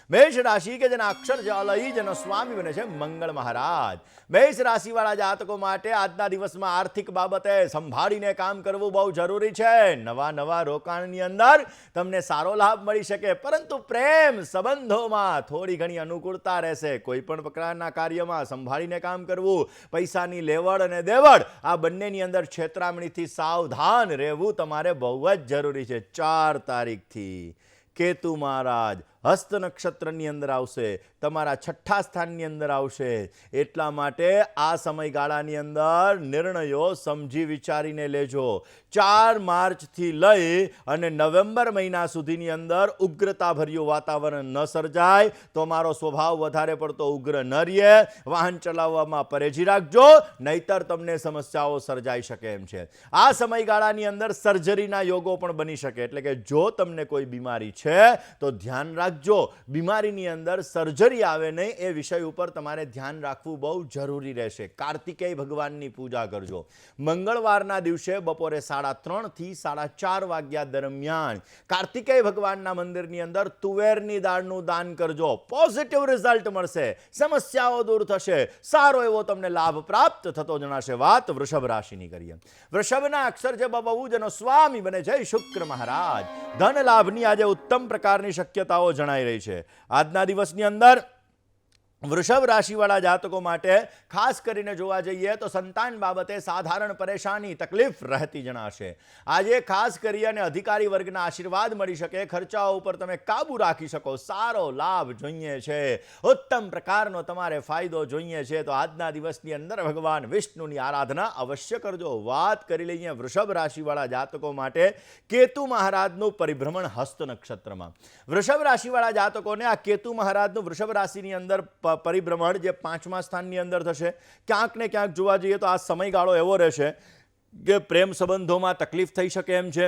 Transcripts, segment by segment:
મેષ રાશિ કે જેના અક્ષર છે અલઈ, જેનો સ્વામી બને છે મંગળ મહારાજ. મેષ રાશિવાળા જાતકો માટે આજના દિવસમાં આર્થિક બાબતે સંભાળીને કામ કરવું બહુ જરૂરી છે. નવા રોકાણની અંદર તમને સારો લાભ મળી શકે, પરંતુ પ્રેમ સંબંધોમાં થોડી ઘણી અનુકૂળતા રહેશે. કોઈ પણ પ્રકારના કાર્યમાં સંભાળીને કામ કરવું. પૈસાની લેવડ અને દેવડ આ બંનેની અંદર છેતરામણીથી સાવધાન રહેવું તમારે બહુ જ જરૂરી છે. 4 તારીખથી કેતુ મહારાજ હસ્ત નક્ષત્રની અંદર આવશે, તમારા 6ઠ્ઠા સ્થાનની અંદર આવશે. એટલા માટે આ સમયગાળાની અંદર નિર્ણયો સમજી વિચારીને લેજો. 4 માર્ચથી લઈ અને નવેમ્બર મહિના સુધીની અંદર ઉગ્રતાભર્યું વાતાવરણ ન સર્જાય, તો મારો સ્વભાવ વધારે પડતો ઉગ્ર ન રહે. વાહન ચલાવવામાં પરેજી રાખજો, નહીતર તમને સમસ્યાઓ સર્જાઈ શકે એમ છે. આ સમયગાળાની અંદર સર્જરીના યોગો પણ બની શકે, એટલે કે જો તમને કોઈ બીમારી છે તો ધ્યાન રાખજો. બીમારીની અંદર સર્જરી આવે નહીં એ વિષય ઉપર તમારે ધ્યાન રાખવું બહુ જરૂરી રહેશે. કાર્તિકેય ભગવાનની પૂજા કરજો. મંગળવારના દિવસે બપોરે 3:30 થી 4:30 વાગ્યા દરમિયાન કાર્તિકેય ભગવાનના મંદિરની અંદર તુવેરની દાળનું દાન કરજો. પોઝિટિવ રિઝલ્ટ મળશે, સમસ્યાઓ દૂર થશે, સારો એવો તમને લાભ પ્રાપ્ત થતો જણાશે. વાત વૃષભ રાશિની કરીએ. વૃષભના અક્ષર છે બબુ, જેનો સ્વામી બને છે શુક્ર મહારાજ. ધન લાભની આજે ઉત્તમ પ્રકારની શક્યતાઓ જણાઈ રહી છે. આજના દિવસની અંદર વૃષભ રાશિવાળા જાતકો માટે ખાસ કરીને જોવા જઈએ તો સંતાન બાબતે સાધારણ પરેશાની તકલીફ રહેતી જણાશે. આજે ખાસ કરીને અધિકારી વર્ગના આશીર્વાદ મળી શકે, ખર્ચાઓ ઉપર તમે કાબુ રાખી શકો, સારો લાભ જોઈએ છે, ઉત્તમ પ્રકારનો તમારે ફાયદો જોઈએ છે, તો આજના દિવસની અંદર ભગવાન વિષ્ણુની આરાધના અવશ્ય કરજો. વાત કરી લઈએ વૃષભ રાશિવાળા જાતકો માટે કેતુ મહારાજનું પરિભ્રમણ હસ્ત નક્ષત્રમાં. વૃષભ રાશિવાળા જાતકોને આ કેતુ મહારાજનું વૃષભ રાશિની અંદર પરિભ્રમણ જે 5મા સ્થાનની અંદર થશે. ક્યાંક ને ક્યાંક જોવા જઈએ તો આ સમયગાળો એવો રહેશે કે પ્રેમ સંબંધોમાં તકલીફ થઈ શકે એમ છે.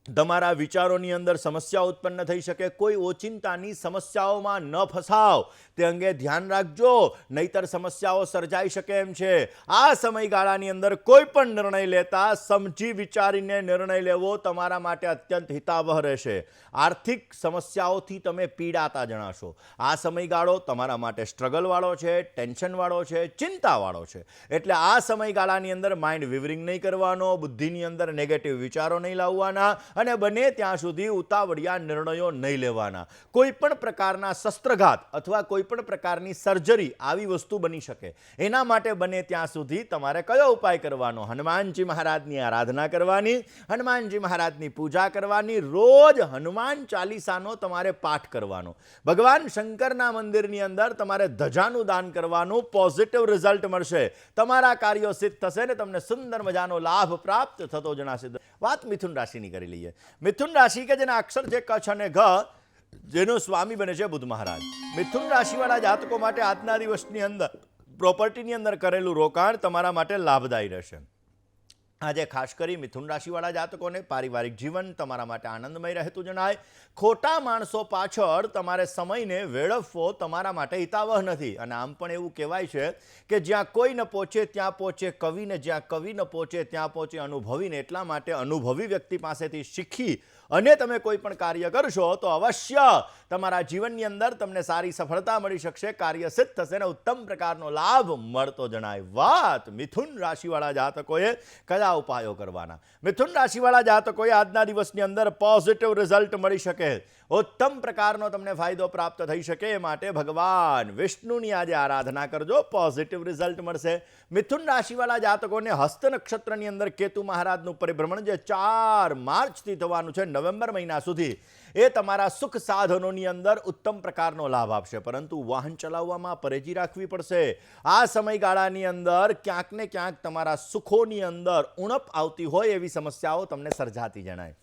તમારા વિચારોની અંદર સમસ્યા ઉત્પન્ન થઈ શકે. કોઈ ઓચિંતાની સમસ્યાઓમાં ન ફસાવ, તે અંગે ધ્યાન રાખજો, નહીતર સમસ્યાઓ સર્જાઈ શકે એમ છે. આ સમયગાળાની અંદર કોઈ પણ નિર્ણય લેતા સમજી વિચારીને નિર્ણય લેવો તમારા માટે અત્યંત હિતાવહ રહેશે. આર્થિક સમસ્યાઓથી તમે પીડાતા જણાશો. આ સમયગાળો તમારા માટે સ્ટ્રગલવાળો છે, ટેન્શનવાળો છે, ચિંતાવાળો છે. એટલે આ સમયગાળાની અંદર માઇન્ડ વિવરિંગ નહીં કરવાનો, બુદ્ધિની અંદર નેગેટિવ વિચારો નહીં લાવવાના, અને બને ત્યાં સુધી ઉતાવળિયા નિર્ણયો નહીં લેવાના. કોઈ પણ પ્રકારના શસ્ત્રઘાત અથવા કોઈ પણ પ્રકારની સર્જરી આવી વસ્તુ બની શકે. એના માટે બને ત્યાં સુધી તમારે કયો ઉપાય કરવાનો? હનુમાનજી મહારાજની આરાધના કરવાની, હનુમાનજી મહારાજની પૂજા કરવાની, રોજ હનુમાન ચાલીસાનો તમારે પાઠ કરવાનો. ભગવાન શંકરના મંદિરની અંદર તમારે ધજાનું દાન કરવાનું. પોઝિટિવ રિઝલ્ટ મળશે, તમારા કાર્યો સિદ્ધ થશે ને તમને સુંદર મજાનો લાભ પ્રાપ્ત થતો જણાશે. વાત મિથુન રાશિની કરી લઈએ. મિથુન રાશિ કે જેના અક્ષર છે કચ્છ અને ઘ, જેનો સ્વામી બને છે બુધ મહારાજ. મિથુન રાશિવાળા જાતકો માટે આજના દિવસની અંદર પ્રોપર્ટીની અંદર કરેલું રોકાણ તમારા માટે લાભદાયી રહેશે. આજે ખાસ કરી મિથુન રાશિવાળા જાતકોને પારિવારિક જીવન તમારા માટે આનંદમય રહેતું જણાય. ખોટા માણસો પાછળ તમારે સમયને વેડફવો તમારા માટે હિતાવહ નથી. અને આમ પણ એવું કહેવાય છે કે જ્યાં કોઈ ન પહોંચે ત્યાં પહોંચે કવિ, ને જ્યાં કવિ ન પહોંચે ત્યાં પહોંચે અનુભવીને. એટલા માટે અનુભવી વ્યક્તિ પાસેથી શીખી અને તમે કોઈ પણ કાર્ય કરશો તો અવશ્ય તમારા જીવનની અંદર તમને સારી સફળતા મળી શકશે, કાર્ય સિદ્ધ થશે ને ઉત્તમ પ્રકારનો લાભ મળતો જણાય. વાત મિથુન રાશિવાળા જાતકોએ કયા ઉપાયો કરવાના? મિથુન રાશિવાળા જાતકોએ આજના દિવસની અંદર પોઝિટિવ રિઝલ્ટ મળી શકે, ઉત્તમ પ્રકારનો તમને ફાયદો પ્રાપ્ત થઈ શકે એ માટે ભગવાન વિષ્ણુની આજે આરાધના કરજો. પોઝિટિવ રિઝલ્ટ મળશે. મિથુન રાશિવાળા જાતકોને હસ્ત નક્ષત્રની અંદર કેતુ મહારાજનું પરિભ્રમણ જે 4 માર્ચથી થવાનું છે નવેમ્બર મહિના સુધી, એ તમારા સુખ સાધનોની અંદર ઉત્તમ પ્રકારનો લાભ આપશે, પરંતુ વાહન ચલાવવામાં પરેજી રાખવી પડશે. આ સમયગાળાની અંદર ક્યાંક ને ક્યાંક તમારા સુખોની અંદર ઉણપ આવતી હોય એવી સમસ્યાઓ તમને સર્જાતી જણાય.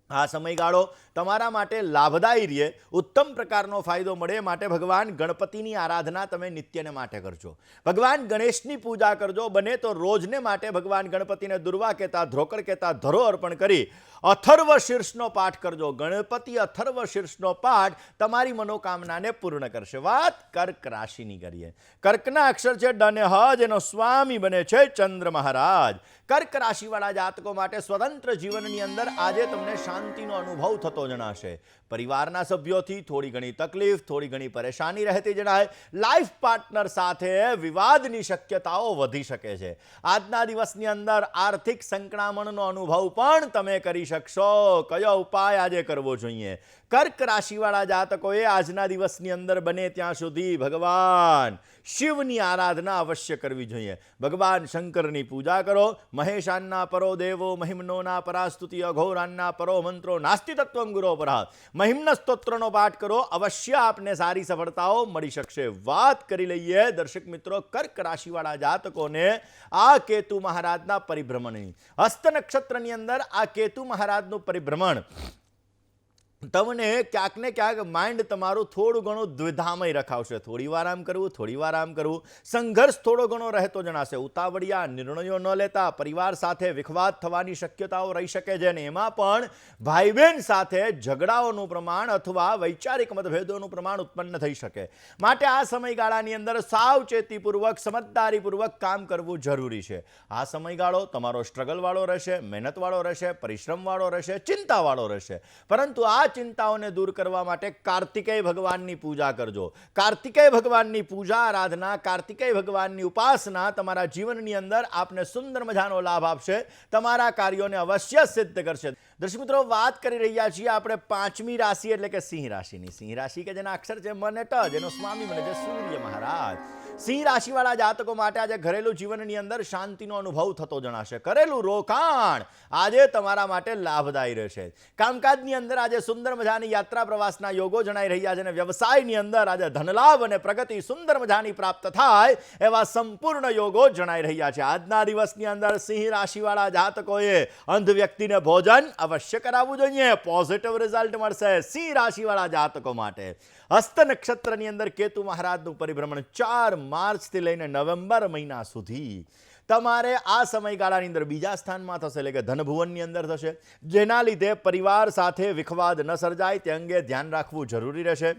આ સમયગાળો તમારા માટે લાભદાયી રહે, ઉત્તમ પ્રકારનો ફાયદો મળે માટે ભગવાન ગણપતિની આરાધના તમે નિત્યને માટે કરજો. ભગવાન ગણેશની પૂજા કરજો. બને તો રોજને માટે ભગવાન ગણપતિને દુર્વા કહેતા, ધ્રોકડ કહેતા ધરો અર્પણ કરી અથર્વ શીર્ષનો પાઠ કરજો. ગણપતિ અથર્વ શીર્ષનો પાઠ તમારી મનોકામનાને પૂર્ણ કરશે. વાત કર્ક રાશિની કરીએ. કર્કના અક્ષર છે ડ અને હ, જેનો સ્વામી બને છે ચંદ્ર મહારાજ. કર્ક રાશિવાળા જાતકો માટે સ્વતંત્ર જીવનની અંદર આજે તમને શાંતિનો અનુભવ થતો જણાશે. પરિવારના સભ્યોથી થોડી ઘણી તકલીફ, થોડી ઘણી પરેશાની રહેતી જણાય. લાઈફ પાર્ટનર સાથે વિવાદની શક્યતાઓ વધી શકે છે. આજના દિવસની અંદર આર્થિક સંકળામણનો અનુભવ પણ તમે કરી શકશો. કયો ઉપાય આજે કરવો જોઈએ? કર્ક રાશિવાળા જાતકોએ આજના દિવસની અંદર બને ત્યાં સુધી ભગવાન શિવની આરાધના અવશ્ય કરવી જોઈએ. ભગવાન શંકરની પૂજા કરો. મહેશાન્ના પરો દેવો મહિમ્નોના પરાસ્તુતિ અઘોરાન્ના પરો મંત્રો નાસ્તિ તત્વમ ગુરો પરા. મહિમ્ન સ્તોત્રનો પાઠ કરો. અવશ્ય આપને સારી સફળતાઓ મળી શકશે. વાત કરી લઈએ દર્શક મિત્રો કર્ક રાશિવાળા જાતકોને આ કેતુ મહારાજના પરિભ્રમણની. હસ્ત નક્ષત્રની અંદર આ કેતુ મહારાજનું પરિભ્રમણ તમને ક્યાંક ને ક્યાંક માઇન્ડ તમારું થોડું ઘણું દ્વિધામય રખાવશે. થોડી વાર આમ કરવું, થોડી વાર આમ કરવું. સંઘર્ષ થોડો ઘણો રહેતો જણાશે. ઉતાવળિયા નિર્ણયો ન લેતા. પરિવાર સાથે વિખવાદ થવાની શક્યતાઓ રહી શકે છે અને એમાં પણ ભાઈ બહેન સાથે ઝઘડાઓનું પ્રમાણ અથવા વૈચારિક મતભેદોનું પ્રમાણ ઉત્પન્ન થઈ શકે. માટે આ સમયગાળાની અંદર સાવચેતીપૂર્વક, સમજદારીપૂર્વક કામ કરવું જરૂરી છે. આ સમયગાળો તમારો સ્ટ્રગલવાળો રહેશે, મહેનતવાળો રહેશે, પરિશ્રમવાળો રહેશે, ચિંતાવાળો રહેશે. પરંતુ આ ચિંતાઓને દૂર કરવા માટે કાર્તિકેય ભગવાનની પૂજા કરજો. કાર્તિકેય ભગવાનની પૂજા આરાધના, કાર્તિકેય ભગવાનની ઉપાસના તમારા જીવનની અંદર આપને સુંદર મજાનો લાભ આપશે. તમારા કાર્યોને અવશ્ય સિદ્ધ કરશે. દર્શક મિત્રો, વાત કરી રહ્યા છીએ આપણે પાંચમી રાશિ એટલે કે સિંહ રાશિની. સિંહ રાશિ કે જેના અક્ષર છે મ અને ટ, જેનો સ્વામી બને છે સૂર્ય મહારાજ. સિંહ રાશિવાળા જાતકો માટે આજે ઘરેલું જીવનની અંદર શાંતિનો અનુભવ થતો જણાશે. કરેલું રોકાણ આજે તમારા માટે લાભદાયી રહેશે. કામકાજની અંદર આજે સુંદર મજાની યાત્રા પ્રવાસના યોગો જણાઈ રહ્યા છે અને વ્યવસાયની અંદર આજે ધનલાભ અને પ્રગતિ સુંદર મજાની પ્રાપ્ત થાય એવા સંપૂર્ણ યોગો જણાઈ રહ્યા છે. આજના દિવસની અંદર સિંહ રાશિવાળા જાતકોએ અંધ વ્યક્તિને ભોજન અવશ્ય કરાવવું જોઈએ. પોઝિટિવ રિઝલ્ટ મળશે સિંહ રાશિવાળા જાતકો માટે. હસ્ત નક્ષત્રની અંદર કેતુ મહારાજનું પરિભ્રમણ 4 માર્ચથી લઈને નવેમ્બર મહિના સુધી તમારે આ સમયગાળાની અંદર બીજા સ્થાનમાં થશે, એટલે કે ધનભુવનની અંદર થશે. જેના લીધે પરિવાર સાથે વિખવાદ ન સર્જાય તે અંગે ધ્યાન રાખવું જરૂરી રહેશે.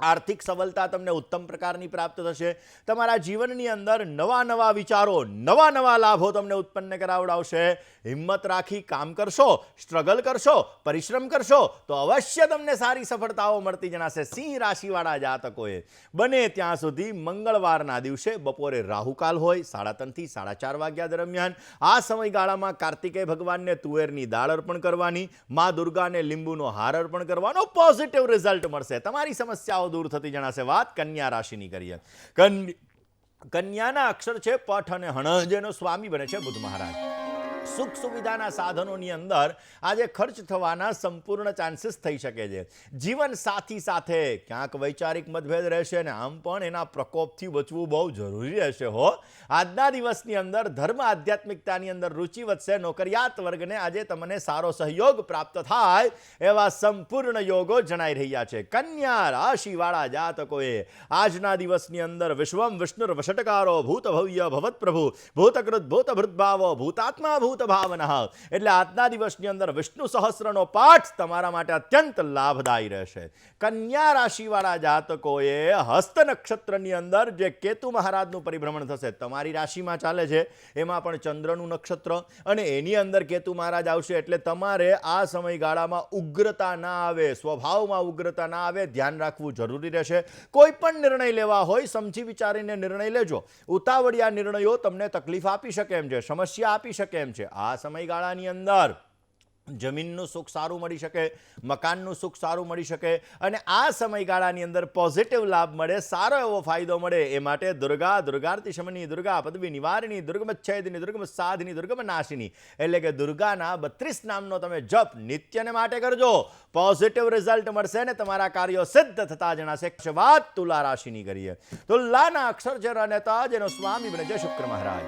આર્થિક સફળતા તમને ઉત્તમ પ્રકારની પ્રાપ્ત થશે. તમારા જીવનની અંદર નવા નવા વિચારો, નવા નવા લાભો તમને ઉત્પન્ન કરાવડાવશે. હિંમત રાખી કામ કરશો, સ્ટ્રગલ કરશો, પરિશ્રમ કરશો તો અવશ્ય તમને સારી સફળતાઓ મળતી જણાશે. સિંહ રાશિવાળા જાતકોએ બને ત્યાં સુધી મંગળવારના દિવસે બપોરે રાહુકાલ હોય 3:30 થી 4:30 વાગ્યા દરમિયાન આ સમયગાળામાં કાર્તિકેય ભગવાનને તુવેરની દાળ અર્પણ કરવાની, મા દુર્ગાને લીંબુનો હાર અર્પણ કરવાનો. પોઝિટિવ રિઝલ્ટ મળશે. તમારી સમસ્યાઓ દૂર થતી જણાશે. વાત કન્યા રાશિની કરીએ. કન્યાના અક્ષર છે પઠ અને હણ, જેનો સ્વામી બને છે બુધ મહારાજ. સુખ સુવિધાના સાધનોની અંદર આજે ખર્ચ થવાના સંપૂર્ણ ચાન્સીસ થઈ શકે છે. જીવન સાથી સાથે ક્યાંક વૈચારિક મતભેદ રહેશે અને આમ પણ એના પ્રકોપથી બચવું બહુ જરૂરી રહેશે હો. આજના દિવસની અંદર ધર્મ આધ્યાત્મિકતાની અંદર રુચિ વધશે. નોકરિયાત વર્ગને આજે તમને સારો સહયોગ પ્રાપ્ત થાય એવા સંપૂર્ણ યોગો જણાઈ રહ્યા છે. કન્યા રાશિવાળા જાતકોએ આજના દિવસની અંદર વિશ્વમ વિષ્ણુર વષટકારો ભૂત ભવ્ય ભવત પ્રભુ ભૂતકૃત ભૂતભૃત ભાવો ભૂતાત્મા ભૂત ભાવના. એટલે આજના દિવસની અંદર વિષ્ણુ સહસ્રનો પાઠ તમારા માટે અત્યંત લાભદાયી રહેશે. કન્યા રાશિવાળા જાતકોએ હસ્ત નક્ષત્રની અંદર જે કેતુ મહારાજનું પરિભ્રમણ થશે, તમારી રાશિમાં ચાલે છે એમાં પણ ચંદ્રનું નક્ષત્ર અને એની અંદર કેતુ મહારાજ આવશે. એટલે તમારે આ સમયગાળામાં ઉગ્રતા ના આવે, સ્વભાવમાં ઉગ્રતા ના આવે, ધ્યાન રાખવું જરૂરી રહેશે. કોઈ પણ નિર્ણય લેવા હોય સમજી વિચારીને નિર્ણય લેજો. ઉતાવળિયા નિર્ણયો તમને તકલીફ આપી શકે એમ છે, સમસ્યા આપી શકે એમ છે. આ સમયગાળાની અંદર જમીનનું સુખ સારું મળી શકે, મકાનનું સુખ સારું મળી શકે અને આ સમયગાળાની અંદર પોઝિટિવ લાભ મળે, સારો એવો ફાયદો મળે. એ માટે દુર્ગા, દુર્ગાર્તિ શમની, દુર્ગા પદવી નિવારિણી, દુર્ગમચ્છેદિની, દુર્ગમસાધિની, દુર્ગમનાશિની એટલે કે દુર્ગાના 32 નામનો તમે જપ નિત્યને માટે કરજો. પોઝિટિવ રિઝલ્ટ મળશે અને તમારા કાર્યો સિદ્ધ થતા જણાશે. વાત તુલા રાશિની કરીએ. તુલાના અક્ષર છે ર અને ત, જેનો સ્વામી બને છે શુક્ર મહારાજ.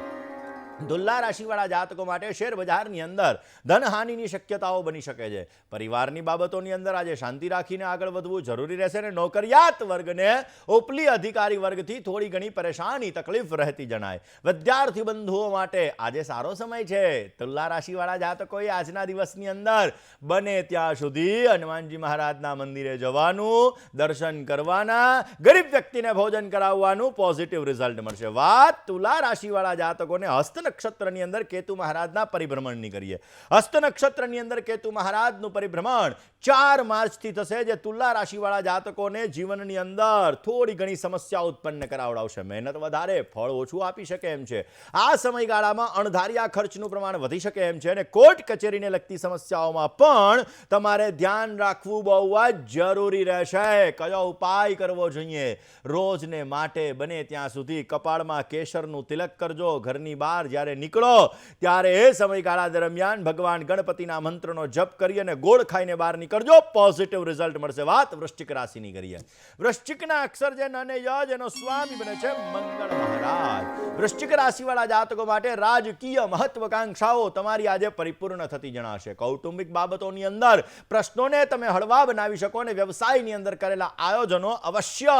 તુલા રાશિવાળા જાતકો માટે શેર બજારની અંદર ધનહાનિની શક્યતાઓ બની શકે છે. પરિવારની બાબતોની અંદર આજે શાંતિ રાખીને આગળ વધવું જરૂરી રહેશે અને નોકરિયાત વર્ગને ઉપલી અધિકારી વર્ગથી થોડી ઘણી પરેશાની, તકલીફ રહેતી જણાય. વિદ્યાર્થી બંધુઓ માટે આજે સારો સમય છે. તુલા રાશિવાળા જાતકોએ આજના દિવસની અંદર બને ત્યાં સુધી હનુમાનજી મહારાજના મંદિરે જવાનું, દર્શન કરવાના, ગરીબ વ્યક્તિને ભોજન કરાવવાનું. પોઝિટિવ રિઝલ્ટ મળશે. વાત તુલા રાશિવાળા જાતકોને હસ્ત નક્ષત્રની અંદર કેતુ મહારાજના પરિભ્રમણની કરીએ. હસ્ત નક્ષત્રની અંદર કેતુ મહારાજનું પરિભ્રમણ 4 માર્ચથી થશે, જે તુલા રાશિવાળા જાતકોને જીવનની અંદર થોડી ઘણી સમસ્યા ઉત્પન્ન કરાવડાવશે. મહેનત વધારે, ફળ ઓછું આપી શકે એમ છે. આ સમયગાળામાં અણધાર્યા ખર્ચનું પ્રમાણ વધી શકે એમ છે અને કોર્ટ કચેરીને લગતી સમસ્યાઓમાં પણ તમારે ધ્યાન રાખવું બહુ જ જરૂરી રહેશે. કયો ઉપાય કરવો જોઈએ? રોજને માટે બને ત્યાં સુધી કપાળમાં કેસરનું તિલક કરજો. ઘરની બહાર જ્યારે નીકળો ત્યારે એ સમયગાળા દરમિયાન ભગવાન ગણપતિના મંત્રનો જપ કરી અને ગોળ ખાઈને બહાર નીકળજો. પોઝિટિવ રિઝલ્ટ મળશે. વાત વૃશ્ચિક રાશિની કરીએ. વૃશ્ચિકના અક્ષર જે નને ય જેનો સ્વામી બને છે મંગળ મહારાજ. વૃશ્ચિક રાશિવાળા જાતકો માટે રાજકીય મહત્વકાંક્ષાઓ તમારી આજે પરિપૂર્ણ થતી જણાશે. કૌટુંબિક બાબતોની અંદર પ્રશ્નોને તમે હળવા બનાવી શકો અને વ્યવસાયની અંદર કરેલા આયોજનો અવશ્ય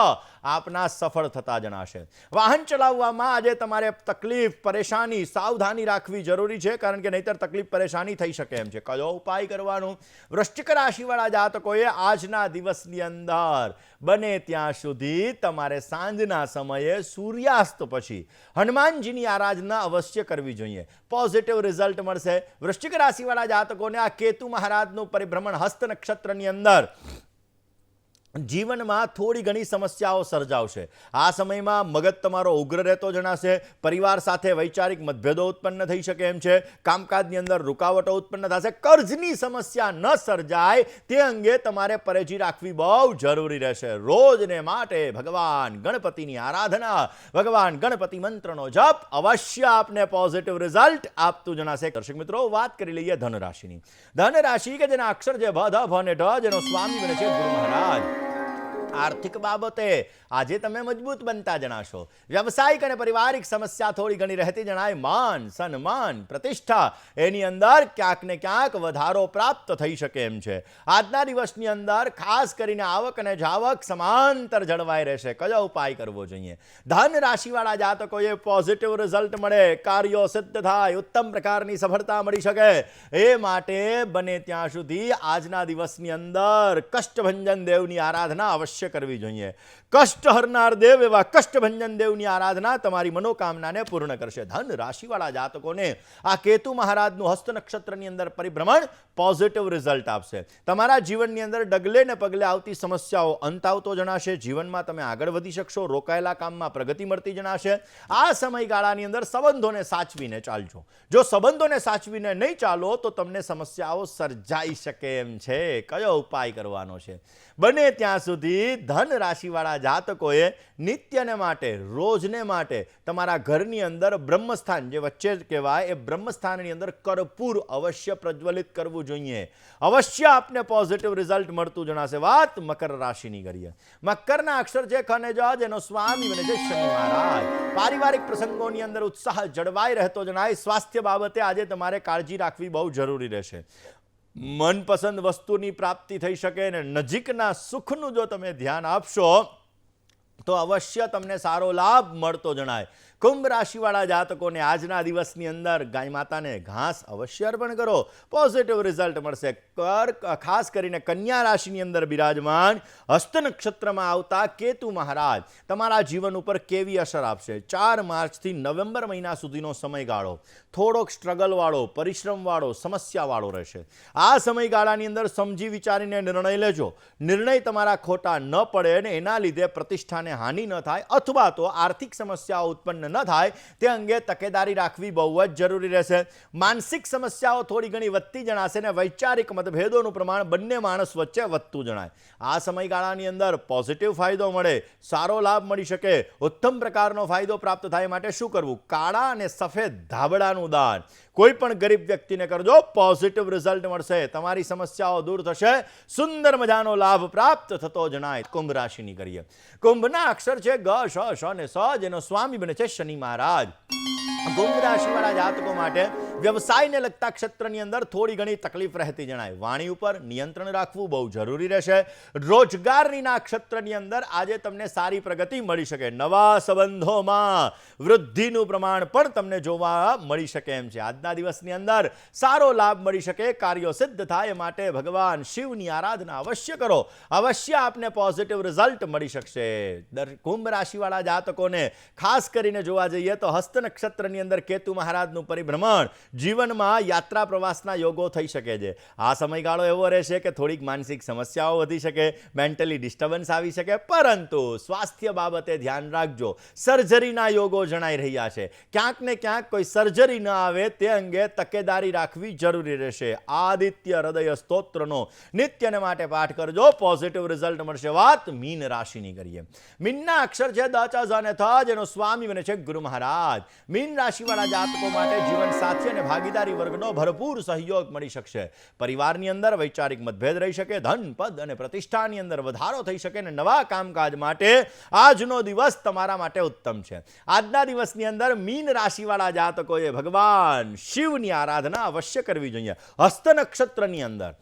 આપના સફળ થતા જણાશે. વાહન ચલાવવામાં આજે તમારે તકલીફ, પરેશાની, સાવધાની રાખવી જરૂરી છે, કારણ કે નહીતર તકલીફ પરેશાની થઈ શકે એમ છે. કયો ઉપાય કરવાનો? વૃશ્ચિક રાશિવાળા જાતકોએ આજના દિવસની અંદર બને ત્યાં સુધી તમારે સાંજના સમયે સૂર્યાસ્ત પછી હનુમાનજીની આરાધના અવશ્ય કરવી જોઈએ. પોઝિટિવ રિઝલ્ટ મળશે. વૃશ્ચિક રાશિવાળા જાતકોને આ કેતુ મહારાજનું પરિભ્રમણ હસ્ત નક્ષત્રની અંદર જીવનમાં થોડી ઘણી સમસ્યાઓ સર્જાવશે. આ સમયમાં મગજ તમારો ઉગ્ર રહેતો જણાશે. પરિવાર સાથે વૈચારિક મતભેદો ઉત્પન્ન થઈ શકે એમ છે. કામકાજની અંદર રૂકાવટો ઉત્પન્ન થશે. કર્જની સમસ્યા ન સર્જાય તે અંગે તમારે પરેજી રાખવી બહુ જરૂરી રહેશે. રોજને માટે ભગવાન ગણપતિની આરાધના, ભગવાન ગણપતિ મંત્રનો જપ અવશ્ય આપને પોઝિટિવ રિઝલ્ટ આપતું જણાશે. દર્શક મિત્રો, વાત કરી લઈએ ધન રાશિની. ધન રાશિ કે જેના અક્ષર છે ભ, ધ, ભ અને ઢ, જેનો સ્વામી બને છે ગુરુ મહારાજ. આર્થિક બાબતે આજે તમે મજબૂત બનતા જણાશો. વ્યવસાયિક અને પારિવારિક સમસ્યા થોડી ઘણી રહેતી જણાય. માન, સન્માન, પ્રતિષ્ઠા એની અંદર ક્યાંક ને ક્યાંક વધારો પ્રાપ્ત થઈ શકે એમ છે. આજના દિવસની અંદર ખાસ કરીને આવક અને જાવક સમાંતર જળવાઈ રહેશે. કયો ઉપાય કરવો જોઈએ? ધન રાશિવાળા જાતકોએ પોઝિટિવ રિઝલ્ટ મળે, કાર્યો સિદ્ધ થાય, ઉત્તમ પ્રકારની સફળતા મળી શકે એ માટે બને ત્યાં સુધી આજના દિવસની અંદર કષ્ટભંજન દેવની આરાધના અવશ્ય કરવી જોઈએ. કષ્ટ હરનાર દેવ એવા કષ્ટભંજન દેવની આરાધના તમારી મનોકામનાને પૂર્ણ કરશે. ધન રાશિવાળા જાતકોને આ કેતુ મહારાજનું હસ્ત નક્ષત્રની અંદર પરિભ્રમણ પોઝિટિવ રિઝલ્ટ આપશે. તમારા જીવનની અંદર ડગલે ને પગલે આવતી સમસ્યાઓ અંત આવતો જણાશે. જીવનમાં તમે આગળ વધી શકશો. રોકાયેલા કામમાં પ્રગતિ મળતી જણાશે. આ સમયગાળાની અંદર સંબંધોને સાચવીને ચાલજો. જો સંબંધોને સાચવીને નહીં ચાલો તો તમને સમસ્યાઓ સર્જાઈ શકે એમ છે. કયો ઉપાય કરવાનો છે? બને ત્યાં સુધી ધન રાશિવાળા જાતકોએ નિત્યને માટે, રોજને માટે તમારા ઘરની અંદર બ્રહ્મસ્થાન જે વચ્ચે જ કહેવાય એ બ્રહ્મસ્થાનની અંદર કર્પૂર અવશ્ય પ્રજ્વલિત કરવું જોઈએ. અવશ્ય આપને પોઝિટિવ રિઝલ્ટ મળતું જણાશે. વાત મકર રાશિની કરીએ. મકરના અક્ષર છે ખ અને જ, જેનો સ્વામી બને છે શનિ મહારાજ. પારિવારિક પ્રસંગોની અંદર ઉત્સાહ જળવાઈ રહેતો જણાય. સ્વાસ્થ્ય બાબતે આજે તમારે કાળજી રાખવી બહુ જરૂરી રહેશે. મનપસંદ વસ્તુની પ્રાપ્તિ થઈ શકે અને નજીકના સુખનું જો તમે ધ્યાન આપશો તો અવશ્ય તમને સારો લાભ મળતો જણાય. કુંભ રાશિવાળા જાતકોને આજના દિવસની અંદર ગાય માતાને ઘાસ અવશ્ય અર્પણ કરો. પોઝિટિવ રિઝલ્ટ મળશે. ખાસ કરીને કન્યા રાશિની અંદર બિરાજમાન હસ્ત નક્ષત્રમાં આવતા કેતુ મહારાજ તમારા જીવન ઉપર કેવી અસર આપશે? 4 માર્ચથી નવેમ્બર મહિના સુધીનો સમયગાળો થોડોક સ્ટ્રગલવાળો, પરિશ્રમવાળો, સમસ્યાવાળો રહેશે. આ સમયગાળાની અંદર સમજી વિચારીને નિર્ણય લેજો. નિર્ણય તમારા ખોટા ન પડે અને એના લીધે પ્રતિષ્ઠાને હાનિ ન થાય અથવા તો આર્થિક સમસ્યાઓ ઉત્પન્ન ન થાય તે અંગે તકેદારી રાખવી બહુ જ જરૂરી રહેશે. માનસિક સમસ્યાઓ થોડી ઘણી વધતી જણાશે અને વૈચારિક મતભેદોનું પ્રમાણ બંને માણસ વચ્ચે વધતું જણાય. આ સમયગાળાની અંદર પોઝિટિવ ફાયદો મળે, સારો લાભ મળી શકે, ઉત્તમ પ્રકારનો ફાયદો પ્રાપ્ત થાય માટે શું કરવું? કાળા અને સફેદ ધાબળાનું દાન કોઈ પણ ગરીબ વ્યક્તિને કરજો. પોઝિટિવ રિઝલ્ટ મળશે. તમારી સમસ્યાઓ દૂર થશે. સુંદર મજાનો લાભ પ્રાપ્ત થતો જણાય. કુંભ રાશિની કરીએ. કુંભના અક્ષર છે ગ, શ, શ અને સ, જેનો સ્વામી બને છે શનિ મહારાજ. કુંભ રાશિવાળા જાતકો માટે વ્યવસાયને લગતા ક્ષેત્રની અંદર થોડી ઘણી તકલીફ રહેતી જણાય. વાણી ઉપર નિયંત્રણ રાખવું બહુ જરૂરી રહેશે. રોજગારીના ક્ષેત્રની અંદર આજે તમને સારી પ્રગતિ મળી શકે. નવા સંબંધોમાં વૃદ્ધિનું પ્રમાણ પણ તમને જોવા મળી શકે એમ છે. આજના દિવસની અંદર સારો લાભ મળી શકે, કાર્યો સિદ્ધ થાય માટે ભગવાન શિવની આરાધના અવશ્ય કરો. અવશ્ય આપને પોઝિટિવ રિઝલ્ટ મળી શકશે. કુંભ રાશિવાળા જાતકોને ખાસ કરીને જોવા જઈએ તો હસ્ત નક્ષત્રની અંદર કેતુ મહારાજનું પરિભ્રમણ જીવનમાં યાત્રા પ્રવાસના યોગો થઈ શકે છે. આ સમયગાળો એવો રહેશે કે થોડીક માનસિક સમસ્યાઓ વધી શકે, મેન્ટલી ડિસ્ટર્બન્સ આવી શકે, પરંતુ સ્વાસ્થ્ય બાબતે ધ્યાન રાખજો. સર્જરીના યોગો જણાઈ રહ્યા છે. ક્યાંક ને ક્યાંક કોઈ સર્જરી ન આવે તે અંગે તકેદારી રાખવી જરૂરી રહેશે. આદિત્ય હૃદય સ્તોત્રનો નિત્યને માટે પાઠ કરજો, પોઝિટિવ રિઝલ્ટ મળશે. વાત મીન રાશિની કરીએ. મીનના અક્ષર છે દ ચ ઝ અને થ, જેનો સ્વામી બને છે ગુરુ મહારાજ. મીન રાશિવાળા જાતકો માટે જીવન સાથી અને ભાગીદારી વર્ગનો ભરપૂર સહયોગ મળી શકશે. પરિવારની અંદર વૈચારિક મતભેદ રહી શકે, ધન પદ અને પ્રતિષ્ઠાની અંદર વધારો થઈ શકે અને નવા કામકાજ માટે આજનો દિવસ તમારા માટે ઉત્તમ છે. આજના દિવસની અંદર મીન રાશિવાળા જાતકોએ ભગવાન શિવની આરાધના અવશ્ય કરવી જોઈએ. હસ્ત નક્ષત્રની અંદર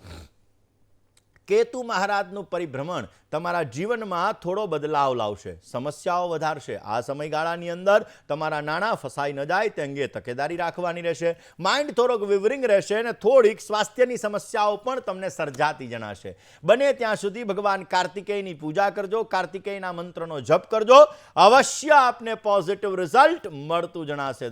કેતુ મહારાજનું પરિભ્રમણ તમારા જીવનમાં થોડો બદલાવ લાવશે, સમસ્યાઓ વધારશે. આ સમયગાળાની અંદર તમારા નાણાં ફસાઈ ન જાય તે અંગે તકેદારી રાખવાની રહેશે. માઇન્ડ થોડોક વિવરિંગ રહેશે અને થોડીક સ્વાસ્થ્યની સમસ્યાઓ પણ તમને સર્જાતી જણાશે. બને ત્યાં સુધી ભગવાન કાર્તિકેયની પૂજા કરજો, કાર્તિકેયના મંત્રનો જપ કરજો. અવશ્ય આપને પોઝિટિવ રિઝલ્ટ મળતું જણાશે.